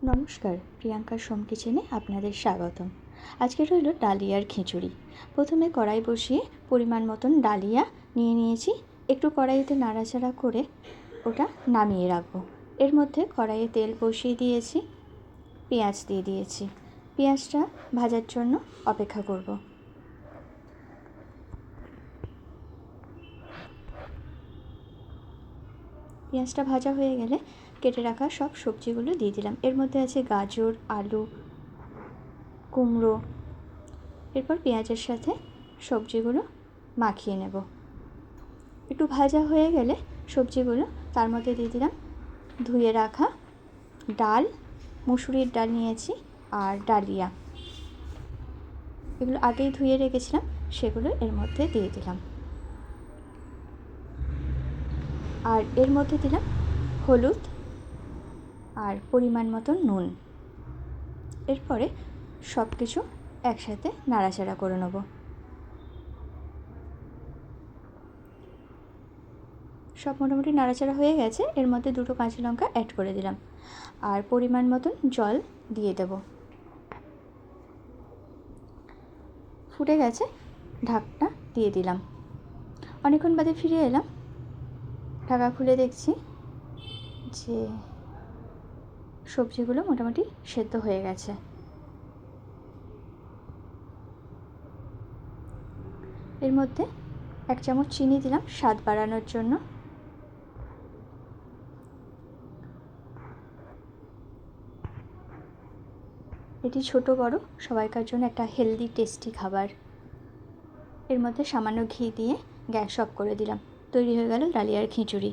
নমস্কার, প্রিয়াঙ্কার সোম কিচেনে আপনাদের স্বাগতম। আজকে রইল ডালিয়ার খিচুড়ি। প্রথমে কড়াই বসিয়ে পরিমাণ মতন ডালিয়া নিয়ে নিয়েছি। একটু কড়াইতে নাড়াচাড়া করে ওটা নামিয়ে রাখবো। এর মধ্যে কড়াইয়ে তেল বসিয়ে দিয়েছি, পেঁয়াজ দিয়ে দিয়েছি। পেঁয়াজটা ভাজার জন্য অপেক্ষা করব। পেঁয়াজটা ভাজা হয়ে গেলে কেটে রাখা সব সবজিগুলো দিয়ে দিলাম। এর মধ্যে আছে গাজর, আলু, কুমড়ো। এরপর পেঁয়াজের সাথে সবজিগুলো মাখিয়ে নেব। একটু ভাজা হয়ে গেলে সবজিগুলো তার মধ্যে দিয়ে দিলাম ধুয়ে রাখা ডাল, মুসুরির ডাল নিয়েছি, আর ডালিয়া। এগুলো আগেই ধুয়ে রেখেছিলাম, সেগুলো এর মধ্যে দিয়ে দিলাম। আর এর মধ্যে দিলাম হলুদ আর পরিমাণ মতন নুন। এরপরে সব কিছু একসাথে নাড়াচাড়া করে নেব। সব মোটামুটি নাড়াচাড়া হয়ে গেছে। এর মধ্যে 2টো কাঁচা লঙ্কা অ্যাড করে দিলাম আর পরিমাণ মতন জল দিয়ে দেব। ফুটে গেছে, ঢাকনা দিয়ে দিলাম। অনেকক্ষণ বাদে ফিরে এলাম, ঢাকা খুলে দেখছি যে সবজিগুলো মোটামুটি সেদ্ধ হয়ে গেছে। এর মধ্যে 1 চামচ চিনি দিলাম স্বাদ বাড়ানোর জন্য। এটি ছোট বড় সবাইকার জন্য একটা হেলদি টেস্টি খাবার। এর মধ্যে সামান্য ঘি দিয়ে গ্যাস অফ করে দিলাম। তৈরি হয়ে গেল ডালিয়ার খিচুড়ি।